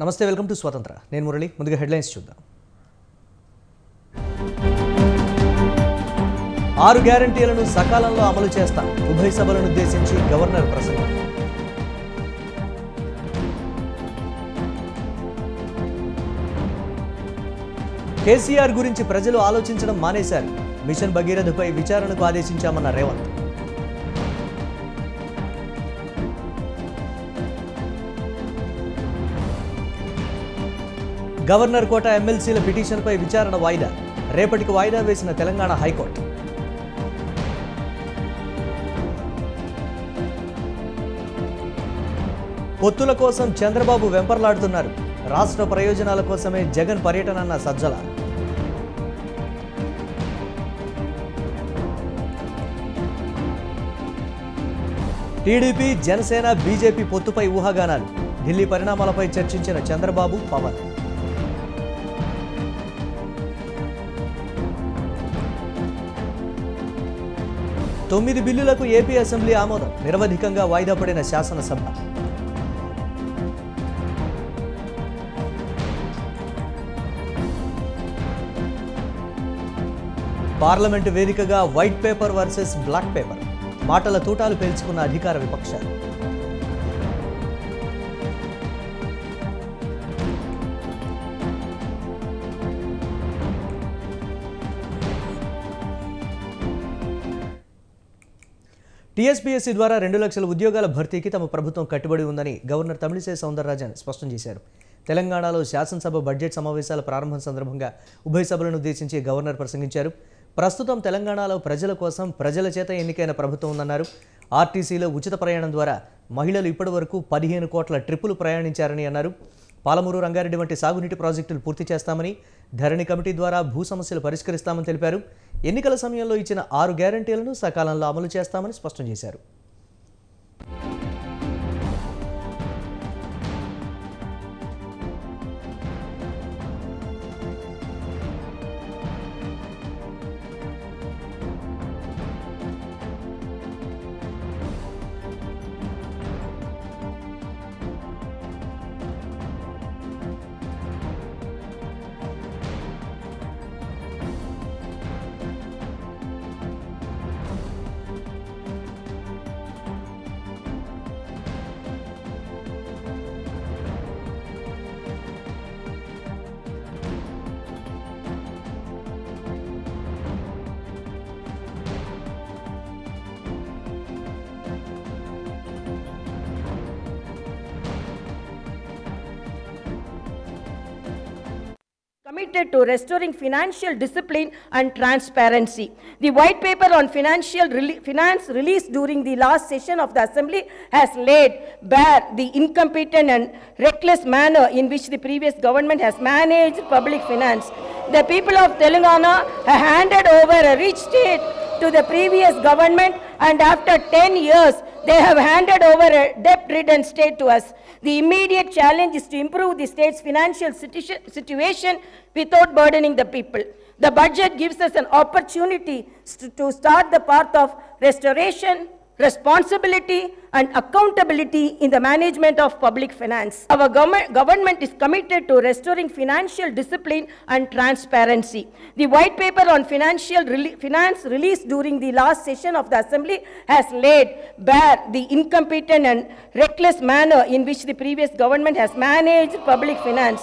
నమస్తే, welcome to స్వతంత్ర. నేను మురళి. ముందుగా హెడ్లైన్స్ చూద్దాం. 6 గ్యారంటీలను సకాలంలో అమలు చేస్తాం. ఉభయ సభలను ఉద్దేశించి గవర్నర్ ప్రసంగం. కేసీఆర్ గురించి ప్రజలు ఆలోచించడం మానేశారు. మిషన్ భగీరథపై విచారణకు ఆదేశించామన్న రేవంత్. గవర్నర్ కోట ఎమ్మెల్సీల పిటిషన్పై విచారణ వాయిదా. రేపటికి వాయిదా వేసిన తెలంగాణ హైకోర్టు. పొత్తుల కోసం చంద్రబాబు వెంపర్లాడుతున్నారు. రాష్ట్ర ప్రయోజనాల కోసమే జగన్ పర్యటన అన్న సజ్జల. టీడీపీ, జనసేన, బీజేపీ పొత్తుపై ఊహాగానాలు. ఢిల్లీ పరిణామాలపై చర్చించిన చంద్రబాబు, పవన్. తొమ్మిది బిల్లులకు ఏపీ అసెంబ్లీ ఆమోదం. నిరవధికంగా వాయిదా పడిన శాసనసభ. పార్లమెంటు వేదికగా white paper versus black paper. మాటల తూటాలు పేల్చుకున్న అధికార విపక్షాలు. టీఎస్పీఎస్సీ ద్వారా 2 లక్షల ఉద్యోగాల భర్తీకి తమ ప్రభుత్వం కట్టుబడి ఉందని గవర్నర్ తమిళిసై సౌందరరాజన్ స్పష్టం చేశారు. తెలంగాణలో శాసనసభ బడ్జెట్ సమావేశాల ప్రారంభం సందర్భంగా ఉభయ సభలను ఉద్దేశించి గవర్నర్ ప్రసంగించారు. ప్రస్తుతం తెలంగాణలో ప్రజల కోసం ప్రజల చేత ఎన్నికైన ప్రభుత్వం ఉందన్నారు. ఆర్టీసీలో ఉచిత ప్రయాణం ద్వారా మహిళలు ఇప్పటి వరకు 15 కోట్ల ట్రిప్పులు ప్రయాణించారని అన్నారు. పాలమూరు, రంగారెడ్డి వంటి సాగునీటి ప్రాజెక్టులు పూర్తి చేస్తామని, ధరణి కమిటీ ద్వారా భూ సమస్యలు పరిష్కరిస్తామని తెలిపారు. ఎన్నికల సమయంలో ఇచ్చిన 6 గ్యారంటీలను సకాలంలో అమలు చేస్తామని స్పష్టం చేశారు. Committed to restoring financial discipline and transparency. The white paper on finance released during the last session of the Assembly has laid bare the incompetent and reckless manner in which the previous government has managed public finance. The people of Telangana have handed over a rich state to the previous government, and after 10 years they have handed over a debt-ridden state to us. The immediate challenge is to improve the state's financial situation without burdening the people. The budget gives us an opportunity to start the path of restoration, responsibility and accountability in the management of public finance. Our government is committed to restoring financial discipline and transparency. The white paper on finance released during the last session of the Assembly has laid bare the incompetent and reckless manner in which the previous government has managed public finance.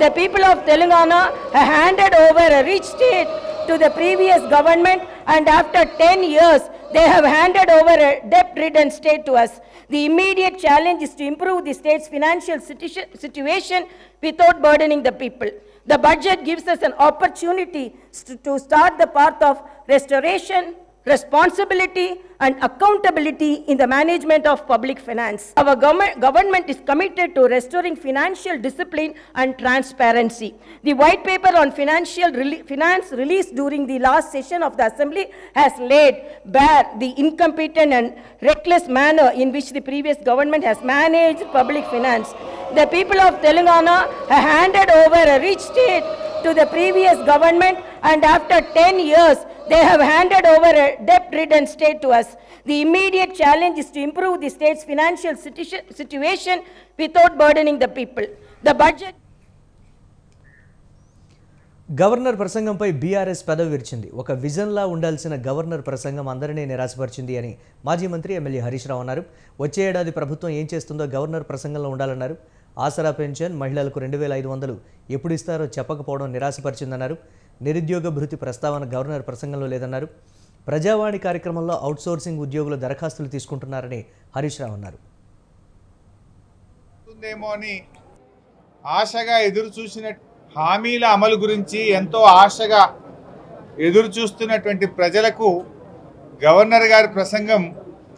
The people of Telangana have handed over a rich state to the previous government, and after 10 years they have handed over a debt-ridden state to us. The immediate challenge is to improve the state's financial situation without burdening the people. The budget gives us an opportunity to start the path of restoration, responsibility and accountability in the management of public finance. Our government is committed to restoring financial discipline and transparency. The white paper on finance released during the last session of the Assembly has laid bare the incompetent and reckless manner in which the previous government has managed public finance. The people of Telangana have handed over a rich state to the previous government, and after 10 years they have handed over a debt-ridden state to us. The immediate challenge is to improve the state's financial situation without burdening the people. The budget. Governor ప్రసంగంపై BRS పెదవి విరిచింది. ఒక విజన్లా ఉండాల్సిన governor ప్రసంగం అందరినీ నిరాశపరిచింది అని మాజీ మంత్రి ఎమ్మెల్యే హరీష్ రావు అన్నారు. వచ్చే ఏడాది ప్రభుత్వం ఏం చేస్తుందో గవర్నర్ ప్రసంగంలో ఉండాలన్నారు. ఆసరా పెన్షన్ మహిళలకు 2500 ఎప్పుడు ఇస్తారో చెప్పకపోవడం నిరాశపరిచిందన్నారు. నిరుద్యోగ భృతి ప్రస్తావన గవర్నర్ ప్రసంగంలో లేదన్నారు. ప్రజావాణి కార్యక్రమంలో అవుట్సోర్సింగ్ ఉద్యోగుల దరఖాస్తులు తీసుకుంటున్నారని హరీష్ రావు అన్నారు. ఆశగా ఎదురు చూసిన హామీల అమలు గురించి ఎంతో ఆశగా ఎదురు చూస్తున్నటువంటి ప్రజలకు గవర్నర్ గారి ప్రసంగం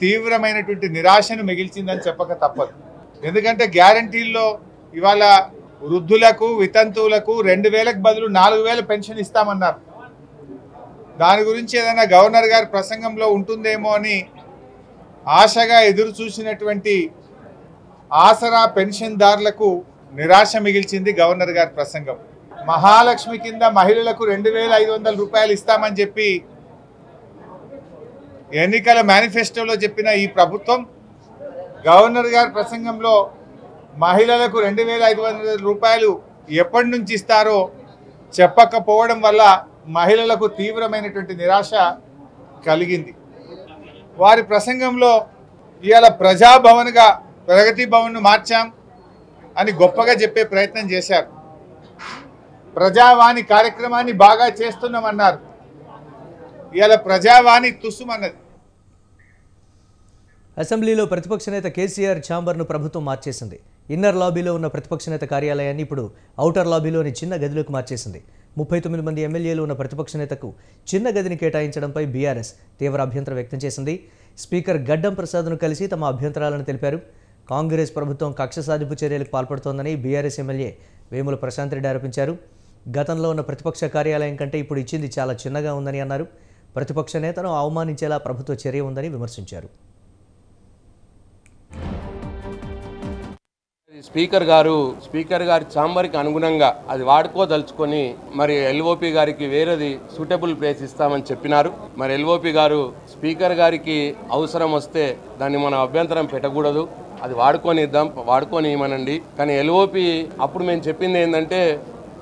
తీవ్రమైనటువంటి నిరాశను మిగిల్చిందని చెప్పక తప్పదు. ఎందుకంటే గ్యారంటీల్లో ఇవాళ వృద్ధులకు వితంతువులకు 2000కు బదులు 4000 పెన్షన్ ఇస్తామన్నారు. దాని గురించి ఏదైనా గవర్నర్ గారి ప్రసంగంలో ఉంటుందేమో అని ఆశగా ఎదురు చూసినటువంటి ఆసరా పెన్షన్దారులకు నిరాశ మిగిల్చింది గవర్నర్ గారి ప్రసంగం. మహాలక్ష్మి కింద మహిళలకు 2500 రూపాయలు ఇస్తామని చెప్పి ఎన్నికల మేనిఫెస్టోలో చెప్పిన ఈ ప్రభుత్వం గవర్నర్ గారి ప్రసంగంలో మహిళలకు 2500 రూపాయలు ఎప్పటి నుంచి ఇస్తారో చెప్పకపోవడం వల్ల మహిళలకు తీవ్రమైనటువంటి నిరాశ కలిగింది. వారి ప్రసంగంలో ఇవాళ ప్రజాభవన్గా ప్రగతి భవన్ను మార్చాం అని గొప్పగా చెప్పే ప్రయత్నం చేశారు. ప్రజావాణి కార్యక్రమాన్ని బాగా చేస్తున్నామన్నారు. ఇవాళ ప్రజావాణి తుస్సుమన్నది. అసెంబ్లీలో ప్రతిపక్ష నేత కేసీఆర్ ఛాంబర్ను ప్రభుత్వం మార్చేసింది. ఇన్నర్ లాబీలో ఉన్న ప్రతిపక్ష నేత కార్యాలయాన్ని ఇప్పుడు ఔటర్ లాబీలోని చిన్న గదిలోకి మార్చేసింది. 39 మంది ఎమ్మెల్యేలు ఉన్న ప్రతిపక్ష నేతకు చిన్న గదిని కేటాయించడంపై బీఆర్ఎస్ తీవ్ర అభ్యంతరం వ్యక్తం చేసింది. స్పీకర్ గడ్డం ప్రసాద్ను కలిసి తమ అభ్యంతరాలను తెలిపారు. కాంగ్రెస్ ప్రభుత్వం కక్ష సాధింపు చర్యలకు పాల్పడుతోందని బీఆర్ఎస్ ఎమ్మెల్యే వేముల ప్రశాంత్ రెడ్డి ఆరోపించారు. గతంలో ఉన్న ప్రతిపక్ష కార్యాలయం కంటే ఇప్పుడు ఇచ్చింది చాలా చిన్నగా ఉందని అన్నారు. ప్రతిపక్ష నేతను అవమానించేలా ప్రభుత్వ చర్య ఉందని విమర్శించారు. స్పీకర్ గారి ఛాంబర్కి అనుగుణంగా అది వాడుకోదలుచుకొని మరి ఎల్ఓపి గారికి వేరేది సూటబుల్ ప్లేస్ ఇస్తామని చెప్పినారు. మరి ఎల్ఓపి గారు స్పీకర్ గారికి అవసరం వస్తే దాన్ని మనం అభ్యంతరం పెట్టకూడదు, అది వాడుకొని ఇవ్వనండి. కానీ ఎల్ఓపి అప్పుడు మేము చెప్పింది ఏంటంటే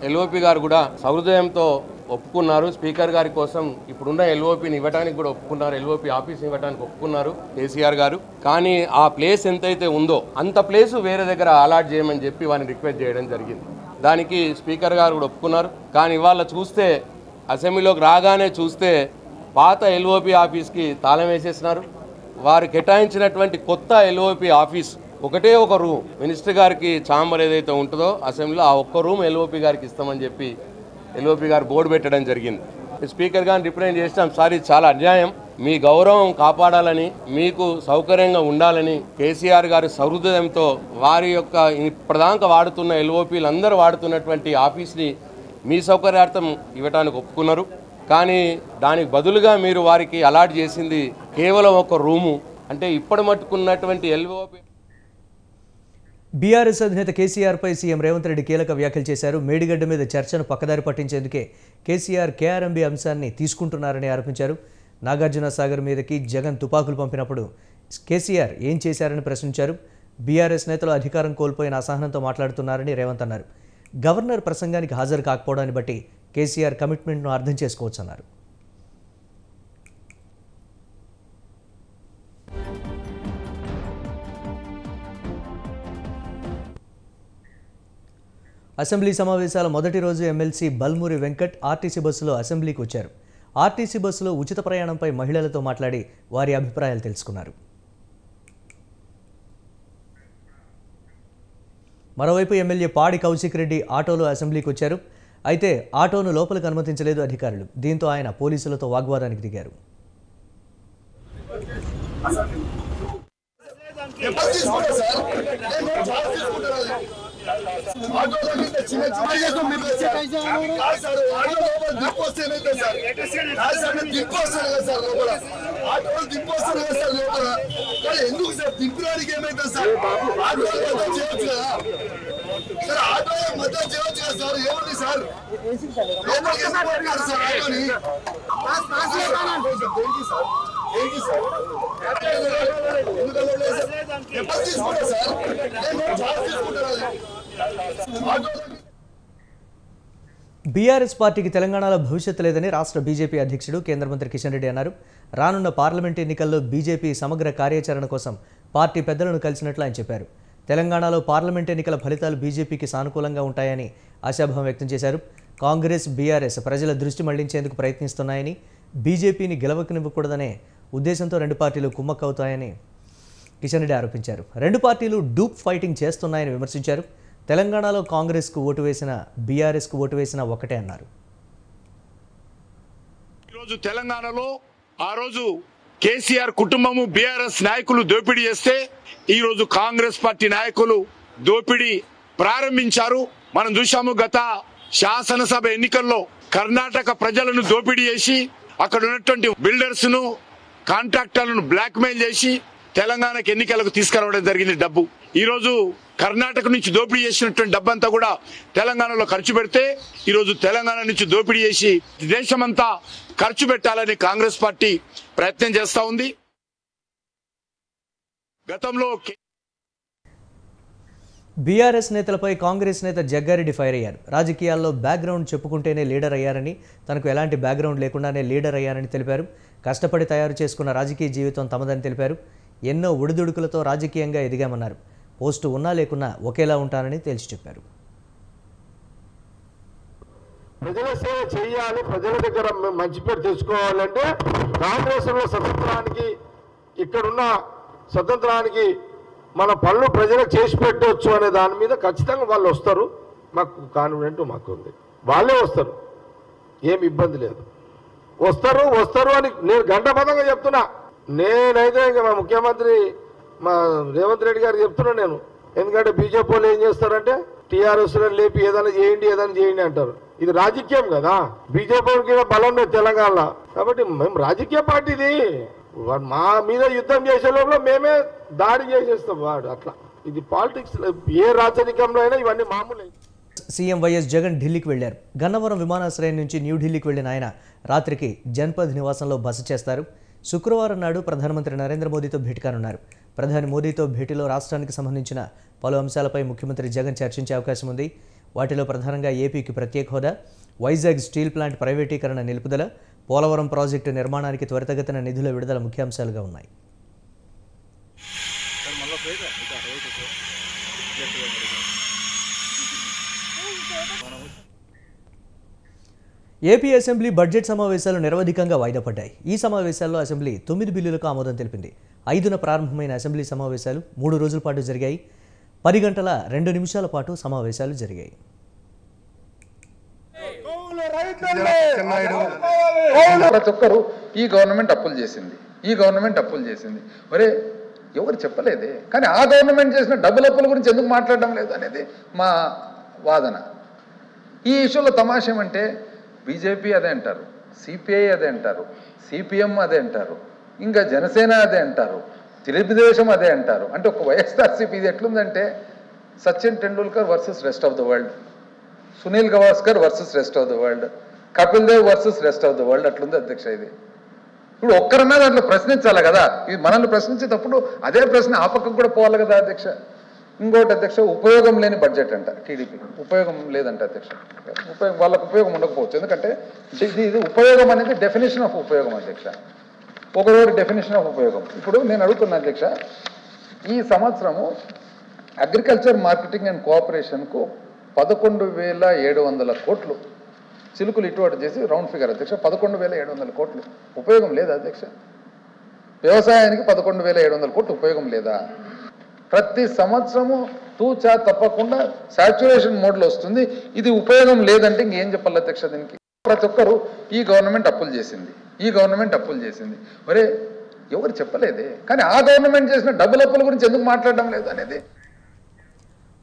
ఎల్ఓపి గారు కూడా సహృదయంతో ఒప్పుకున్నారు. స్పీకర్ గారి కోసం ఇప్పుడున్న ఎల్ఓపిని ఇవ్వడానికి కూడా ఒప్పుకున్నారు, ఎల్ఓపి ఆఫీస్ ఇవ్వడానికి ఒప్పుకున్నారు కేసీఆర్ గారు. కానీ ఆ ప్లేస్ ఎంతైతే ఉందో అంత ప్లేసు వేరే దగ్గర అలాట్ చేయమని చెప్పి వారిని రిక్వెస్ట్ చేయడం జరిగింది. దానికి స్పీకర్ గారు కూడా ఒప్పుకున్నారు. కానీ ఇవాళ చూస్తే అసెంబ్లీలోకి రాగానే చూస్తే పాత ఎల్ఓపి ఆఫీస్కి తాళం వేసేసినారు. వారు కేటాయించినటువంటి కొత్త ఎల్ఓపి ఆఫీస్ ఒకటే ఒక రూమ్, మినిస్టర్ గారికి ఛాంబర్ ఏదైతే ఉంటుందో అసెంబ్లీలో ఆ ఒక్క రూమ్ ఎల్ఓపి గారికి ఇస్తామని చెప్పి ఎల్ఓపి గారు బోర్డు పెట్టడం జరిగింది. స్పీకర్ గారిని రిప్రజెంట్ చేసినాం, సార్ ఇది చాలా అన్యాయం, మీ గౌరవం కాపాడాలని మీకు సౌకర్యంగా ఉండాలని కేసీఆర్ గారి సహృదయంతో వారి యొక్క ప్రధానంగా వాడుతున్న ఎల్ఓపీలు అందరూ వాడుతున్నటువంటి ఆఫీస్ని మీ సౌకర్యార్థం ఇవ్వడానికి ఒప్పుకున్నారు. కానీ దానికి బదులుగా మీరు వారికి అలాట్ చేసింది కేవలం ఒక రూము. అంటే ఇప్పటి మట్టుకున్నటువంటి ఎల్ఓపి. బీఆర్ఎస్ అధినేత కేసీఆర్పై సీఎం రేవంత్ రెడ్డి కీలక వ్యాఖ్యలు చేశారు. మేడిగడ్డ మీద చర్చను పక్కదారి పట్టించేందుకే కేసీఆర్ కేఆర్ఎంబీ అంశాన్ని తీసుకుంటున్నారని ఆరోపించారు. నాగార్జున సాగర్ మీదకి జగన్ తుపాకులు పంపినప్పుడు కేసీఆర్ ఏం చేశారని ప్రశ్నించారు. బీఆర్ఎస్ నేతలు అధికారం కోల్పోయిన అసహనంతో మాట్లాడుతున్నారని రేవంత్ అన్నారు. గవర్నర్ ప్రసంగానికి హాజరు కాకపోవడాన్ని బట్టి కేసీఆర్ కమిట్మెంట్ను అర్థం చేసుకోవచ్చన్నారు. అసెంబ్లీ సమావేశాల మొదటి రోజు ఎమ్మెల్సీ బల్మూరి వెంకట్ ఆర్టీసీ బస్సులో అసెంబ్లీకి వచ్చారు. ఆర్టీసీ బస్సులో ఉచిత ప్రయాణంపై మహిళలతో మాట్లాడి వారి అభిప్రాయాలు తెలుసుకున్నారు. మరోవైపు ఎమ్మెల్యే పాడి కౌశిక్ రెడ్డి ఆటోలో అసెంబ్లీకి వచ్చారు. అయితే ఆటోను లోపలికి అనుమతించలేదు అధికారులు. దీంతో ఆయన పోలీసులతో వాగ్వాదానికి దిగారు. ఎందుకు సార్ దింపడానికి ఏమైతుంది సార్? సార్ ఆటో మధ్య చేయవచ్చు కదా సార్, ఏముంది సార్? తీసుకుంటారు సార్, తీసుకుంటారు. బీఆర్ఎస్ పార్టీకి తెలంగాణలో భవిష్యత్తు లేదని రాష్ట్ర బీజేపీ అధ్యక్షుడు కేంద్ర మంత్రి కిషన్ రెడ్డి అన్నారు. రానున్న పార్లమెంట్ ఎన్నికల్లో బీజేపీ సమగ్ర కార్యాచరణ కోసం పార్టీ పెద్దలను కలిసినట్లు ఆయన చెప్పారు. తెలంగాణలో పార్లమెంట్ ఎన్నికల ఫలితాలు బీజేపీకి సానుకూలంగా ఉంటాయని ఆశాభావం వ్యక్తం చేశారు. కాంగ్రెస్, బీఆర్ఎస్ ప్రజల దృష్టి మళ్లించేందుకు ప్రయత్నిస్తున్నాయని, బీజేపీని గెలవకనివ్వకూడదనే ఉద్దేశంతో రెండు పార్టీలు కుమ్మక్కవుతాయని కిషన్ రెడ్డి ఆరోపించారు. రెండు పార్టీలు డూప్ ఫైటింగ్ చేస్తున్నాయని విమర్శించారు. తెలంగాణలో కాంగ్రెస్కు ఓటు వేసిన, బీఆర్ఎస్కు ఓటు వేసిన ఒకటే అన్నారు. ఈరోజు తెలంగాణలో ఆ రోజు కేసీఆర్ కుటుంబము బీఆర్ఎస్ నాయకులు దోపిడీ చేస్తే ఈరోజు కాంగ్రెస్ పార్టీ నాయకులు దోపిడీ ప్రారంభించారు. మనం చూశాము గత శాసనసభ ఎన్నికల్లో కర్ణాటక ప్రజలను దోపిడీ చేసి అక్కడ ఉన్నటువంటి బిల్డర్స్ ను, కాంట్రాక్టర్లను బ్లాక్ మెయిల్ చేసి తెలంగాణకు ఎన్నికలకు తీసుకురావడం జరిగింది డబ్బు. ఈ రోజు కర్ణాటక నుంచి దోపిడీ చేసినటువంటి డబ్బంతా కూడా తెలంగాణలో ఖర్చు పెడితే ఈరోజు తెలంగాణ నుంచి దోపిడీ చేసి దేశమంతా ఖర్చు పెట్టాలని కాంగ్రెస్ పార్టీ ప్రయత్నం చేస్తా ఉంది. గతంలో బీఆర్ఎస్ నేతలపై కాంగ్రెస్ నేత జగ్గారెడ్డి ఫైర్ అయ్యారు. రాజకీయాల్లో బ్యాక్గ్రౌండ్ చెప్పుకుంటేనే లీడర్ అయ్యారని, తనకు ఎలాంటి బ్యాక్గ్రౌండ్ లేకుండానే లీడర్ అయ్యారని తెలిపారు. కష్టపడి తయారు చేసుకున్న రాజకీయ జీవితం తమదని తెలిపారు. ఎన్నో ఒడిదుడుకులతో రాజకీయంగా ఎదిగామన్నారు. పోస్టు ఉన్నా లేకున్నా ఒకేలా ఉంటానని తేల్చి చెప్పారు. ప్రజల సేవ చేయాలి, ప్రజల దగ్గర మంచి పేరు తెచ్చుకోవాలంటే కాంగ్రెస్లో స్వతంత్రానికి, ఇక్కడున్న స్వతంత్రానికి మన పనులు ప్రజలకు చేసి పెట్టవచ్చు అనే దాని మీద ఖచ్చితంగా వాళ్ళు వస్తారు. మాకు కాన్ఫిడెంట్ మాకు ఉంది, వాళ్ళే వస్తారు, ఏమి ఇబ్బంది లేదు. వస్తారు అని నేను గంటపదంగా చెప్తున్నా. నేనైతే ఇంకా మా ముఖ్యమంత్రి మా రేవంత్ రెడ్డి గారికి చెప్తున్నా నేను. ఎందుకంటే బీజేపీ వాళ్ళు ఏం చేస్తారంటే టీఆర్ఎస్ లేపి ఏదైనా చేయండి అంటారు. ఇది రాజకీయం కదా. బీజేపీకి బలం లేదు తెలంగాణలో. కాబట్టి మేము రాజకీయ పార్టీది, మా మీద యుద్ధం చేసే లోపల మేమే దాడి చేసేస్తాం వాడు. అట్లా ఇది పాలిటిక్స్. ఏ రాజకీయంలో అయినా ఇవన్నీ మామూలే. సీఎం వైఎస్ జగన్ ఢిల్లీకి వెళ్లారు. గన్నవరం విమానాశ్రయం నుంచి న్యూఢిల్లీకి వెళ్లిన ఆయన రాత్రికి జన్పద్ నివాసంలో బస చేస్తారు. శుక్రవారం నాడు ప్రధానమంత్రి నరేంద్ర మోదీతో భేటీ కానున్నారు. ప్రధాని మోదీతో భేటీలో రాష్ట్రానికి సంబంధించిన పలు అంశాలపై ముఖ్యమంత్రి జగన్ చర్చించే అవకాశం ఉంది. వాటిలో ప్రధానంగా ఏపీకి ప్రత్యేక హోదా, వైజాగ్ స్టీల్ ప్లాంట్ ప్రైవేటీకరణ నిలుపుదల, పోలవరం ప్రాజెక్టు నిర్మాణానికి త్వరితగతిన నిధుల విడుదల ముఖ్యాంశాలుగా ఉన్నాయి. ఏపీ అసెంబ్లీ బడ్జెట్ సమావేశాలు నిరవధికంగా వాయిదా పడ్డాయి. ఈ సమావేశాల్లో అసెంబ్లీ 9 బిల్లులకు ఆమోదం తెలిపింది. 5న ప్రారంభమైన అసెంబ్లీ సమావేశాలు 3 రోజుల పాటు జరిగాయి. 10 గంటల 2 నిమిషాల పాటు సమావేశాలు జరిగాయి. ప్రతి ఒక్కరు ఈ గవర్నమెంట్ అప్పులు చేసింది, మరే ఎవరు చెప్పలేదే. కానీ ఆ గవర్నమెంట్ చేసిన డబ్బుల అప్పుల గురించి ఎందుకు మాట్లాడడం లేదు అనేది మా వాదన. ఈ ఇష్యూలో తమాషా ఏమంటే బీజేపీ అదే అంటారు, సిపిఐ అదే అంటారు, సిపిఎం అదే అంటారు, ఇంకా జనసేన అదే అంటారు, తెలుగుదేశం అదే అంటారు. అంటే ఒక వైఎస్ఆర్సీపీ ఇది ఎట్లుందంటే Sachin Tendulkar versus rest of the world, Sunil Gavaskar versus rest of the world, Kapil Dev versus rest of the world అట్లుంది అధ్యక్ష. ఇది ఇప్పుడు ఒక్కరన్నా దాంట్లో ప్రశ్నించాలి కదా. ఇది మనల్ని ప్రశ్నించేటప్పుడు అదే ప్రశ్న ఆ పక్కకు కూడా పోవాలి కదా అధ్యక్ష. ఇంకోటి అధ్యక్ష, ఉపయోగం లేని బడ్జెట్ అంట టీడీపీ. ఉపయోగం లేదంట అధ్యక్ష. వాళ్ళకు ఉపయోగం ఉండకపోవచ్చు. ఎందుకంటే ఇది ఉపయోగం అనేది డెఫినేషన్ ఆఫ్ ఉపయోగం అధ్యక్ష. ఒకరోజు డెఫినేషన్ ఆఫ్ ఉపయోగం. ఇప్పుడు నేను అడుగుతున్నా అధ్యక్ష, ఈ సంవత్సరము అగ్రికల్చర్ మార్కెటింగ్ అండ్ కోఆపరేషన్కు 11,700 కోట్లు చిలుకులు ఇటువంటి చేసి రౌండ్ ఫిగర్ అధ్యక్ష. 11,700 కోట్లు ఉపయోగం లేదా అధ్యక్ష? వ్యవసాయానికి 11,700 కోట్లు ఉపయోగం లేదా? ప్రతి సంవత్సరము తూచా తప్పకుండా సాచ్యురేషన్ మోడ్లో వస్తుంది. ఇది ఉపయోగం లేదంటే ఇంకేం చెప్పాలి అధ్యక్ష దీనికి? ప్రతి ఒక్కరు ఈ గవర్నమెంట్ అప్పులు చేసింది, మరే ఎవరు చెప్పలేదే. కానీ ఆ గవర్నమెంట్ చేసిన డబ్బుల అప్పుల గురించి ఎందుకు మాట్లాడడం లేదు అనేది.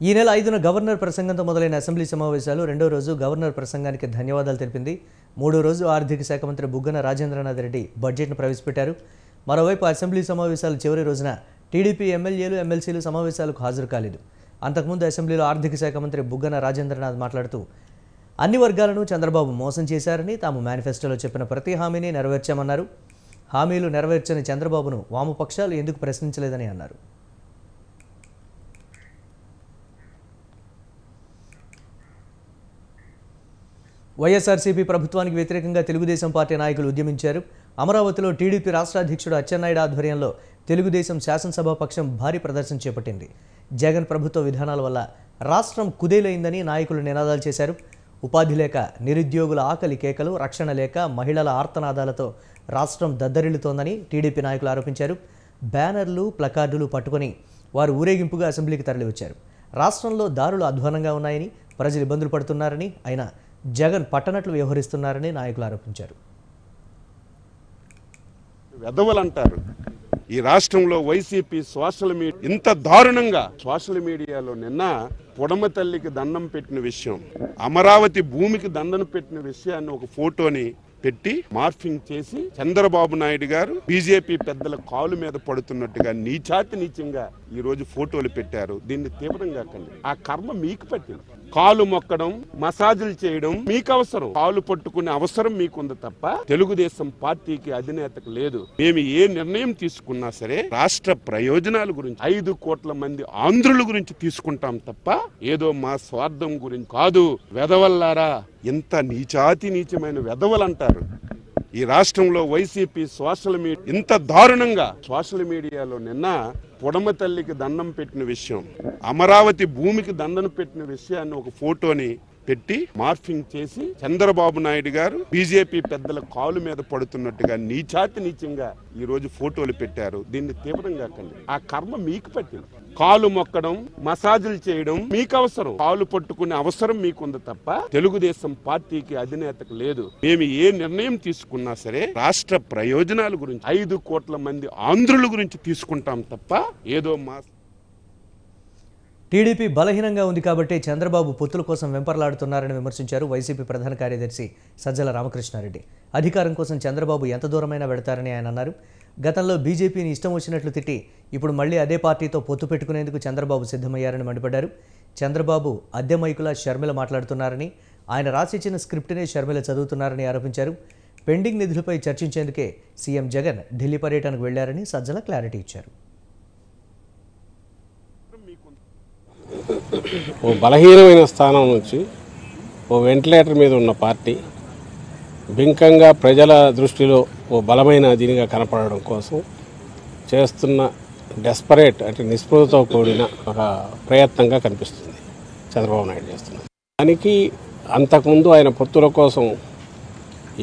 ఈ నెల 5న గవర్నర్ ప్రసంగంతో మొదలైన అసెంబ్లీ సమావేశాలు 2వ రోజు గవర్నర్ ప్రసంగానికి ధన్యవాదాలు తెలిపింది. 3వ రోజు ఆర్థిక శాఖ మంత్రి బుగ్గన రాజేంద్రనాథ్ రెడ్డి బడ్జెట్ను ప్రవేశపెట్టారు. మరోవైపు అసెంబ్లీ సమావేశాలు చివరి రోజున టీడీపీ ఎమ్మెల్యేలు, ఎమ్మెల్సీలు సమావేశాలకు హాజరు కాలేదు. అంతకుముందు అసెంబ్లీలో ఆర్థిక శాఖ మంత్రి బుగ్గన రాజేంద్రనాథ్ మాట్లాడుతూ అన్ని వర్గాలను చంద్రబాబు మోసం చేశారని, తాము మేనిఫెస్టోలో చెప్పిన ప్రతి హామీని నెరవేర్చామన్నారు. హామీలు నెరవేర్చని చంద్రబాబును వామపక్షాలు ఎందుకు ప్రశ్నించలేదని అన్నారు. వైఎస్ఆర్సీపీ ప్రభుత్వానికి వ్యతిరేకంగా తెలుగుదేశం పార్టీ నాయకులు ఉద్యమించారు. అమరావతిలో టీడీపీ రాష్ట్ర అధ్యక్షుడు అచ్చెన్నాయుడు ఆధ్వర్యంలో తెలుగుదేశం శాసనసభ పక్షం భారీ ప్రదర్శన చేపట్టింది. జగన్ ప్రభుత్వ విధానాల వల్ల రాష్ట్రం కుదేలైందని నాయకులు నినాదాలు చేశారు. ఉపాధి లేక, నిరుద్యోగుల ఆకలి కేకలు, రక్షణ లేక, మహిళల ఆర్తనాదాలతో రాష్ట్రం దద్దరిల్లుతోందని టీడీపీ నాయకులు ఆరోపించారు. బ్యానర్లు, ప్లకార్డులు పట్టుకొని వారు ఊరేగింపుగా అసెంబ్లీకి తరలివచ్చారు. రాష్ట్రంలో దారులు అధ్వానంగా ఉన్నాయని, ప్రజలు ఇబ్బందులు పడుతున్నారని, అయినా జగన్ పట్టనట్లు వ్యవహరిస్తున్నారని నాయకులు ఆరోపించారు. వెధవలంటారు. ఈ రాష్ట్రంలో వైసీపీ సోషల్ మీడియా ఇంత దారుణంగా సోషల్ మీడియాలో నిన్న పొడమ తల్లికి దండం పెట్టిన విషయం, అమరావతి భూమికి దండం పెట్టిన విషయాన్ని ఒక ఫోటోని పెట్టి మార్ఫింగ్ చేసి చంద్రబాబు నాయుడు గారు బీజేపీ పెద్దల కాలు మీద పడుతున్నట్టుగా నీచాతి నీచంగా ఈ రోజు ఫోటోలు పెట్టారు. దీన్ని తీవ్రంగా ఖండిస్తున్నాం. ఆ కర్మ మీకు పట్టింది. కాలు మొక్కడం, మసాజులు చేయడం మీకు అవసరం, కాలు పట్టుకునే అవసరం మీకుంది తప్ప తెలుగుదేశం పార్టీకి అధినేతకు లేదు. మేము ఏ నిర్ణయం తీసుకున్నా సరే రాష్ట్ర ప్రయోజనాల గురించి, 5 కోట్ల మంది ఆంధ్రుల గురించి తీసుకుంటాం తప్ప ఏదో మా స్వార్థం గురించి కాదు. వెధవల్లారా, ఎంత నీచాతి నీచమైన వెధవలంటారు. ఈ రాష్ట్రంలో వైసీపీ సోషల్ మీడియా ఇంత దారుణంగా సోషల్ మీడియాలో నిన్న పొడమ తల్లికి దండం పెట్టిన విషయం, అమరావతి భూమికి దండం పెట్టిన విషయాన్ని ఒక ఫోటోని పెట్టి మార్ఫింగ్ చేసి చంద్రబాబు నాయుడు గారు బీజేపీ పెద్దల కాలు మీద పడుతున్నట్టుగా నీచాతి నీచంగా ఈ రోజు ఫోటోలు పెట్టారు. దీన్ని తీవ్రంగా ఖండిస్తున్నాం. ఆ కర్మ మీకు పట్టింది. కాలు మొక్కడం, మసాజులు చేయడం మీకు అవసరం, కాలు పట్టుకునే అవసరం మీకుంది తప్ప తెలుగుదేశం పార్టీకి అధినేతకు లేదు. మేము ఏ నిర్ణయం తీసుకున్నా సరే రాష్ట్ర ప్రయోజనాల గురించి, 5 కోట్ల మంది ఆంధ్రుల గురించి తీసుకుంటాం తప్ప ఏదో మా టీడీపీ బలహీనంగా ఉంది కాబట్టి చంద్రబాబు పొత్తుల కోసం వెంపర్లాడుతున్నారని విమర్శించారు వైసీపీ ప్రధాన కార్యదర్శి సజ్జల రామకృష్ణారెడ్డి. అధికారం కోసం చంద్రబాబు ఎంత దూరమైనా వెడతారని ఆయన అన్నారు. గతంలో బీజేపీని ఇష్టం వచ్చినట్లు తిట్టి ఇప్పుడు మళ్లీ అదే పార్టీతో పొత్తు పెట్టుకునేందుకు చంద్రబాబు సిద్ధమయ్యారని మండిపడ్డారు. చంద్రబాబు అద్దె మైకులా షర్మిల మాట్లాడుతున్నారని, ఆయన రాసిచ్చిన స్క్రిప్ట్నే షర్మిల చదువుతున్నారని ఆరోపించారు. పెండింగ్ నిధులపై చర్చించేందుకే సీఎం జగన్ ఢిల్లీ పర్యటనకు వెళ్లారని సజ్జల క్లారిటీ ఇచ్చారు. ఓ బలహీనమైన స్థానం నుంచి ఓ వెంటిలేటర్ మీద ఉన్న పార్టీ బింకంగా ప్రజల దృష్టిలో ఓ బలమైన దీనిగా కనపడడం కోసం చేస్తున్న డెస్పరేట్, అంటే నిస్పృహతో కూడిన ఒక ప్రయత్నంగా కనిపిస్తుంది చంద్రబాబు నాయుడు చేస్తున్నారు. దానికి అంతకుముందు ఆయన పొత్తుల కోసం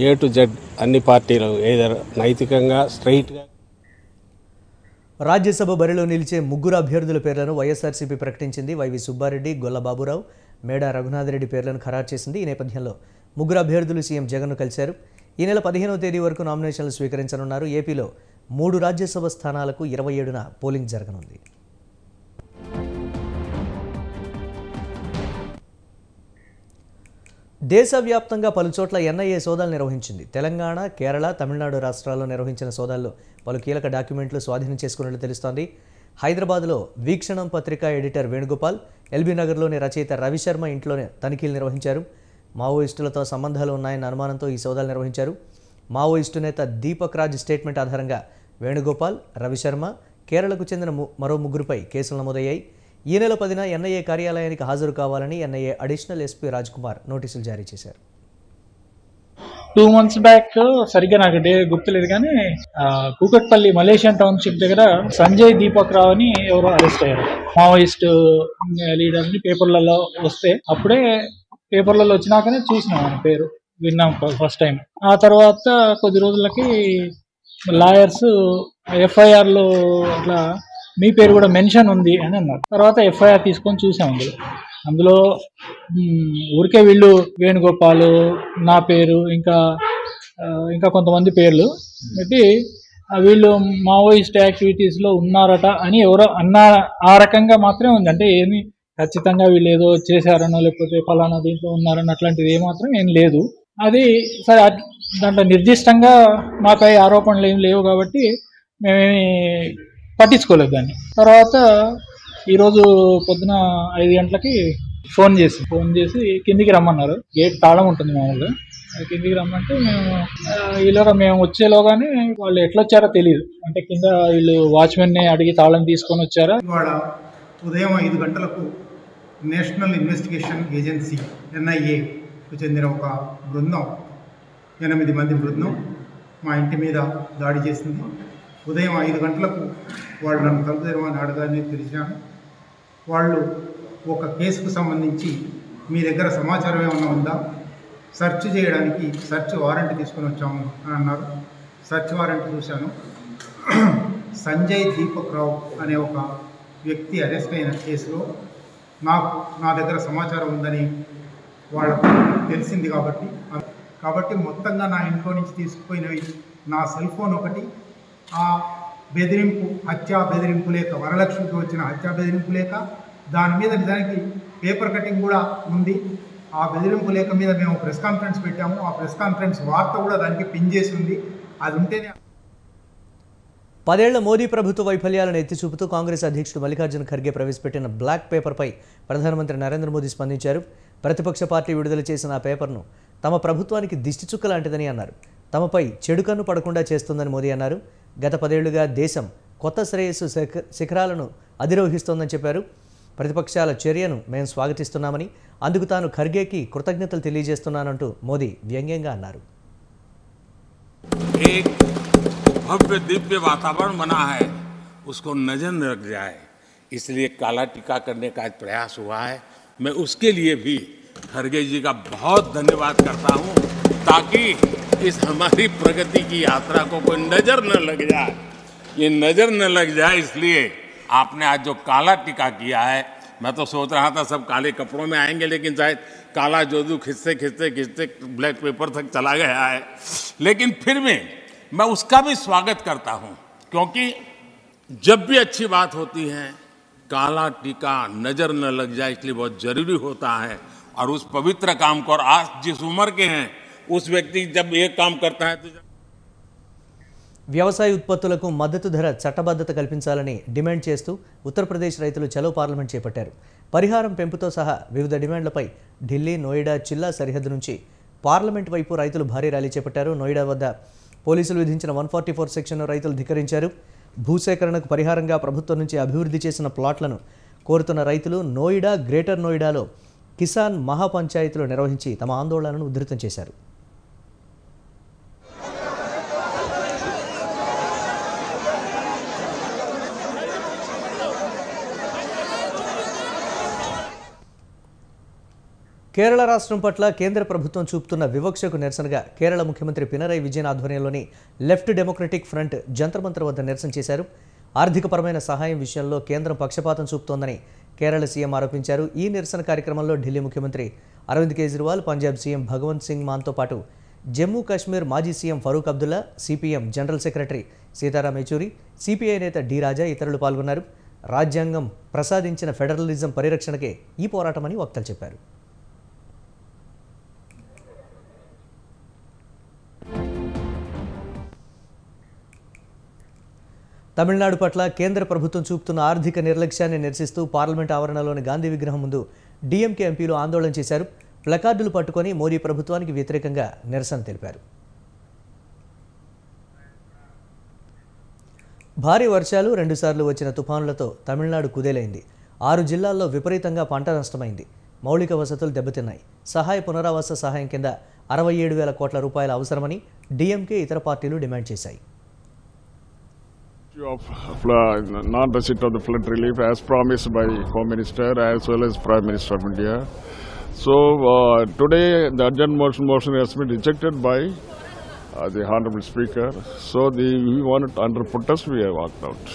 A to Z అన్ని పార్టీలు ఏదర్ నైతికంగా స్ట్రైట్గా రాజ్యసభ బరిలో నిలిచే 3 అభ్యర్థుల పేర్లను వైఎస్ఆర్సీపీ ప్రకటించింది. వైవి సుబ్బారెడ్డి, గొల్ల బాబురావు, మేడా రఘునాథరెడ్డి పేర్లను ఖరారు చేసింది. ఈ నేపథ్యంలో 3 అభ్యర్థులు సీఎం జగన్ను కలిశారు. ఈ నెల 15వ తేదీ వరకు నామినేషన్లు స్వీకరించనున్నారు. ఏపీలో 3 రాజ్యసభ స్థానాలకు 27న పోలింగ్ జరగనుంది. దేశవ్యాప్తంగా పలుచోట్ల ఎన్ఐఏ సోదాలు నిర్వహించింది. తెలంగాణ, కేరళ, తమిళనాడు రాష్ట్రాల్లో నిర్వహించిన సోదాల్లో పలు కీలక డాక్యుమెంట్లు స్వాధీనం చేసుకున్నట్లు తెలుస్తోంది. హైదరాబాద్లో వీక్షణం పత్రిక ఎడిటర్ వేణుగోపాల్, ఎల్బీ నగర్లోని రచయిత రవిశర్మ ఇంట్లోనే తనిఖీలు నిర్వహించారు. మావోయిస్టులతో సంబంధాలు ఉన్నాయన్న అనుమానంతో ఈ సోదాలు నిర్వహించారు. మావోయిస్టు నేత దీపక్ రాజ్ స్టేట్మెంట్ ఆధారంగా వేణుగోపాల్, రవిశర్మ, కేరళకు చెందిన మరో 3పై కేసులు నమోదయ్యాయి. ఈ నెల 10న ఎన్ఐఏ కార్యాలయానికి హాజరు కావాలని NIA additional SP Raj Kumar నోటీసులు జారీ చేశారు. 2 months బ్యాక్ సరిగ్గా నాకు గుర్తులేదు కానీ కూకట్పల్లి మలేషియన్ టౌన్షిప్ దగ్గర సంజయ్ దీపక్ రావు అని ఎవరో అరెస్ట్ అయ్యారు. మావోయిస్ట్ లీడర్ని పేపర్లలో వస్తే అప్పుడే పేపర్లలో వచ్చినాకనే చూసినాం, ఆయన పేరు విన్నాం ఫస్ట్ టైం. ఆ తర్వాత కొద్ది రోజులకి లాయర్స్ ఎఫ్ఐఆర్లో అట్లా మీ పేరు కూడా మెన్షన్ ఉంది అని అన్నారు. తర్వాత ఎఫ్ఐఆర్ తీసుకొని చూసాం. అందులో ఊరికే వీళ్ళు వేణుగోపాల్, నా పేరు, ఇంకా కొంతమంది పేర్లు పెట్టి వీళ్ళు మావోయిస్ట్ యాక్టివిటీస్లో ఉన్నారట అని ఎవరో ఆ రకంగా మాత్రమే ఉంది. అంటే ఏమి ఖచ్చితంగా వీళ్ళు ఏదో చేశారనో లేకపోతే ఫలానా దీంట్లో ఉన్నారని అట్లాంటిది ఏమాత్రం ఏం లేదు. అది సరే, దాంట్లో నిర్దిష్టంగా మాపై ఆరోపణలు ఏం లేవు కాబట్టి మేమేమి పట్టించుకోలేదు దాన్ని. తర్వాత ఈరోజు పొద్దున 5 గంటలకి ఫోన్ చేసి కిందికి రమ్మన్నారు. గేట్ తాళం ఉంటుంది మామూలుగా, కిందికి రమ్మంటే మేము వచ్చేలోగానే వాళ్ళు ఎట్లా వచ్చారో తెలియదు. అంటే కింద వీళ్ళు వాచ్మెన్ని అడిగి తాళం తీసుకొని వచ్చారా. ఇవాళ ఉదయం 5 గంటలకు నేషనల్ ఇన్వెస్టిగేషన్ ఏజెన్సీ NIA చెందిన ఒక బృందం 8 మంది బృందం మా ఇంటి మీద దాడి చేసింది. ఉదయం 5 గంటలకు వాళ్ళు నన్ను తలుపు తెరవని అడగానే తెరిచాను. వాళ్ళు ఒక కేసుకు సంబంధించి మీ దగ్గర సమాచారం ఏమైనా ఉందా, సెర్చ్ చేయడానికి సెర్చ్ వారెంట్ తీసుకొని వచ్చాము అని అన్నారు. సెర్చ్ వారెంట్ చూశాను. సంజయ్ దీపక్ రావు అనే ఒక వ్యక్తి అరెస్ట్ అయిన కేసులో నా దగ్గర సమాచారం ఉందని వాళ్ళకు తెలిసింది. కాబట్టి మొత్తంగా నా ఇంట్లో నుంచి తీసుకుపోయినవి నా సెల్ ఫోన్ ఒకటి, ఆ బెదిరింపు హత్యా బెదిరింపు లేక, వరలక్ష్మికి వచ్చిన హత్యా బెదిరింపు లేక, దాని మీద నిజానికి పేపర్ కటింగ్ కూడా ఉంది. ఆ బెదిరింపు లేక మీద మేము ప్రెస్ కాన్ఫరెన్స్ పెట్టాము. ఆ ప్రెస్ కాన్ఫరెన్స్ వార్త కూడా దానికి పిన్ చేసి ఉంది. అది ఉంటేనే 10 ఏళ్ల మోదీ ప్రభుత్వ వైఫల్యాలను ఎత్తి చూపుతూ కాంగ్రెస్ అధ్యక్షుడు మల్లికార్జున ఖర్గే ప్రవేశపెట్టిన బ్లాక్ పేపర్పై ప్రధానమంత్రి నరేంద్ర మోదీ స్పందించారు. ప్రతిపక్ష పార్టీ విడుదల చేసిన ఆ పేపర్ను తమ ప్రభుత్వానికి దిష్టి చుక్క లాంటిదని అన్నారు. తమపై చెడు కన్ను పడకుండా చేస్తుందని మోదీ అన్నారు. గత 10 ఏళ్లుగా దేశం కొత్త శ్రేయస్సు శిఖరాలను అధిరోహిస్తోందని చెప్పారు. ప్రతిపక్షాల చర్యను మేము స్వాగతిస్తున్నామని, అందుకు తాను ఖర్గేకి కృతజ్ఞతలు తెలియజేస్తున్నానంటూ మోదీ వ్యంగ్యంగా అన్నారు. भव्य दिव्य वातावरण बना है, उसको नजर न लग जाए, इसलिए काला टीका करने का प्रयास हुआ है. मैं उसके लिए भी खरगे जी का बहुत धन्यवाद करता हूं, ताकि इस हमारी प्रगति की यात्रा को कोई नजर न लग जाए. ये नजर न लग जाए इसलिए आपने आज जो काला टीका किया है, मैं तो सोच रहा था सब काले कपड़ों में आएंगे, लेकिन शायद काला जोदू खिंचते खिंचते खिंचते ब्लैक पेपर तक चला गया है. लेकिन फिर भी मैं उसका भी स्वागत करता हूं, क्योंकि जब भी अच्छी बात होती है काला टीका नजर न लग जाए, इसलिए बहुत जरूरी होता है. और उस पवित्र काम को, और आज जिस उम्र के हैं उस व्यक्ति जब ये काम करता है तो వ్యవసాయ ఉత్పత్తులకు మద్దతు ధర చట్టబద్ధత కల్పించాలని డిమాండ్ చేస్తూ ఉత్తరప్రదేశ్ రైతులు చలో పార్లమెంట్ చేపట్టారు. పరిహారం పెంపుతో సహా వివిధ డిమాండ్లపై ఢిల్లీ, నోయిడా జిల్లా సరిహద్దు నుంచి పార్లమెంట్ వైపు రైతులు భారీ ర్యాలీ చేపట్టారు. నోయిడా వద్ద పోలీసులు విధించిన 144 సెక్షన్ను రైతులు ధిక్కరించారు. భూసేకరణకు పరిహారంగా ప్రభుత్వం నుంచి అభివృద్ధి చేసిన ప్లాట్లను కోరుతున్న రైతులు నోయిడా, గ్రేటర్ నోయిడాలో కిసాన్ మహాపంచాయతీలు నిర్వహించి తమ ఆందోళనను ఉధృతం చేశారు. కేరళ రాష్ట్రం పట్ల కేంద్ర ప్రభుత్వం చూపుతున్న వివక్షకు నిరసనగా కేరళ ముఖ్యమంత్రి పినరయి విజయన్ ఆధ్వర్యంలోని left democratic front Jantar Mantar వద్ద నిరసన చేశారు. ఆర్థికపరమైన సహాయం విషయంలో కేంద్రం పక్షపాతం చూపుతోందని కేరళ సీఎం ఆరోపించారు. ఈ నిరసన కార్యక్రమంలో ఢిల్లీ ముఖ్యమంత్రి అరవింద్ కేజ్రీవాల్, పంజాబ్ సీఎం భగవంత్ సింగ్ మాన్తో పాటు జమ్మూ కాశ్మీర్ మాజీ CM Farooq Abdullah, CPM general secretary Sitaram Yechury, CPI నేత డి రాజా ఇతరులు పాల్గొన్నారు. రాజ్యాంగం ప్రసాదించిన ఫెడరలిజం పరిరక్షణకే ఈ పోరాటమని వక్తలు చెప్పారు. తమిళనాడు పట్ల కేంద్ర ప్రభుత్వం చూపుతున్న ఆర్థిక నిర్లక్ష్యాన్ని నిరసిస్తూ పార్లమెంట్ ఆవరణలోని గాంధీ విగ్రహం ముందు డీఎంకే ఎంపీలు ఆందోళన చేశారు. ప్లకార్డులు పట్టుకొని మోదీ ప్రభుత్వానికి వ్యతిరేకంగా నిరసన తెలిపారు. భారీ వర్షాలు, 2 సార్లు వచ్చిన తుఫానులతో తమిళనాడు కుదేలైంది. 6 జిల్లాల్లో విపరీతంగా పంట నష్టమైంది. మౌలిక వసతులు దెబ్బతిన్నాయి. సహాయ పునరావాస సహాయం కింద 67,000 కోట్ల రూపాయల అవసరమని డీఎంకే ఇతర పార్టీలు డిమాండ్ చేశాయి. of non-receipt of the flood relief as promised by Home Minister as well as Prime Minister of India. So today the urgent motion has been rejected by the Honorable Speaker. So we wanted under protest we have walked out.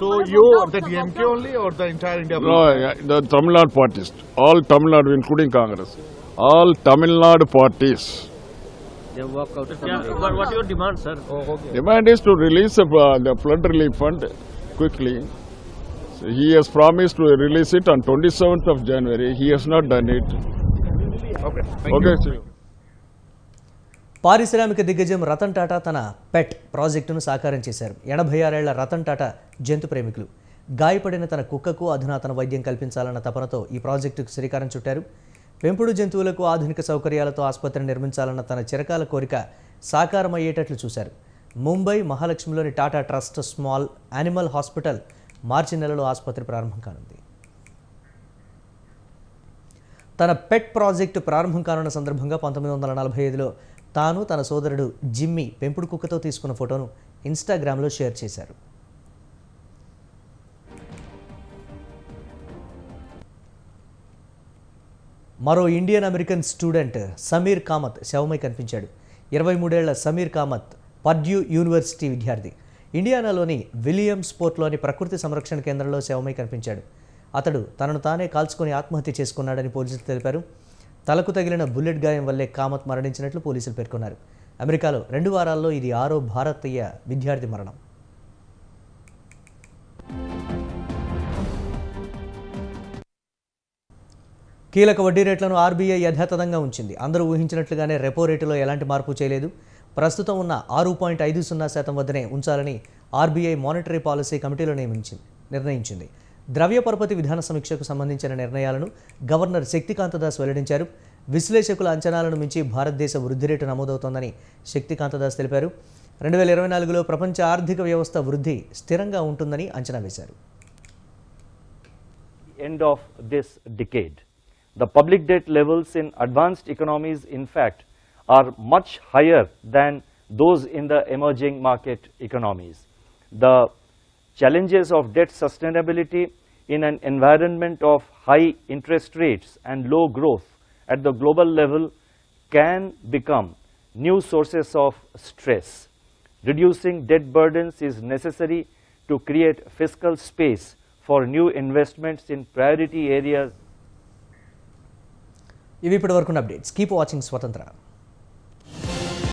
So you the DMK only or the entire India? No, the Tamil Nadu parties, all Tamil Nadu including Congress, all Tamil Nadu parties. They walk out. What your demand, sir? Okay. Demand is to release the flood relief fund quickly. So he has promised to release it on 27th of January. He has not done it. Okay. Okay. You. పారిశ్రామిక దిగ్గజం రతన్ టాటా తన పెట్ ప్రాజెక్టును సాకారం చేశారు. 86 ఏళ్ల రతన్ టాటా జంతు ప్రేమికులు. గాయపడిన తన కుక్కకు అధునాతన వైద్యం కల్పించాలన్న తపనతో ఈ ప్రాజెక్టుకు శ్రీకారం చుట్టారు. పెంపుడు జంతువులకు ఆధునిక సౌకర్యాలతో ఆసుపత్రిని నిర్మించాలన్న తన చిరకాల కోరిక సాకారమయ్యేటట్లు చూశారు. ముంబై మహాలక్ష్మిలోని Tata trust small animal hospital March నెలలో ఆసుపత్రి ప్రారంభం కానుంది. తన పెట్ ప్రాజెక్టు ప్రారంభం కానున్న సందర్భంగా 1945లో తాను తన సోదరుడు జిమ్మీ పెంపుడు కుక్కతో తీసుకున్న ఫోటోను ఇన్స్టాగ్రామ్లో షేర్ చేశారు. మరో Indian American student Sameer Kamath శవమై కనిపించాడు. 23 ఏళ్ల సమీర్ కామత్ పర్డ్యూ యూనివర్సిటీ విద్యార్థి. ఇండియానాలోని విలియమ్స్ పోర్ట్లోని ప్రకృతి సంరక్షణ కేంద్రంలో శవమై కనిపించాడు. అతడు తనను తానే కాల్చుకొని ఆత్మహత్య చేసుకున్నాడని పోలీసులు తెలిపారు. తలకు తగిలిన బుల్లెట్ గాయం వల్లే కామత్ మరణించినట్లు పోలీసులు పేర్కొన్నారు. అమెరికాలో 2 వారాల్లో ఇది 6వ భారతీయ విద్యార్థి మరణం. కీలక వడ్డీ రేట్లను ఆర్బీఐ యథాతథంగా ఉంచింది. అందరూ ఊహించినట్లుగానే రెపో రేటులో ఎలాంటి మార్పు చేయలేదు. ప్రస్తుతం ఉన్న 6.50% వద్దనే ఉంచాలని ఆర్బీఐ మానిటరీ పాలసీ కమిటీలో నిర్ణయించింది. ద్రవ్య పరపతి విధాన సమీక్షకు సంబంధించిన నిర్ణయాలను గవర్నర్ శక్తికాంత దాస్ వెల్లడించారు. విశ్లేషకుల అంచనాలను మించి భారతదేశ వృద్ధి రేటు నమోదవుతోందని శక్తికాంత దాస్ తెలిపారు. 2024లో ప్రపంచ ఆర్థిక వ్యవస్థ వృద్ధి స్థిరంగా ఉంటుందని అంచనా వేశారు. End of this decade, the public debt levels in advanced economies, in fact, are much higher than those in the emerging market economies. The challenges of debt sustainability in an environment of high interest rates and low growth at the global level can become new sources of stress. Reducing debt burdens is necessary to create fiscal space for new investments in priority areas. ఇవి ఇప్పటివరకు updates. Keep watching స్వతంత్ర.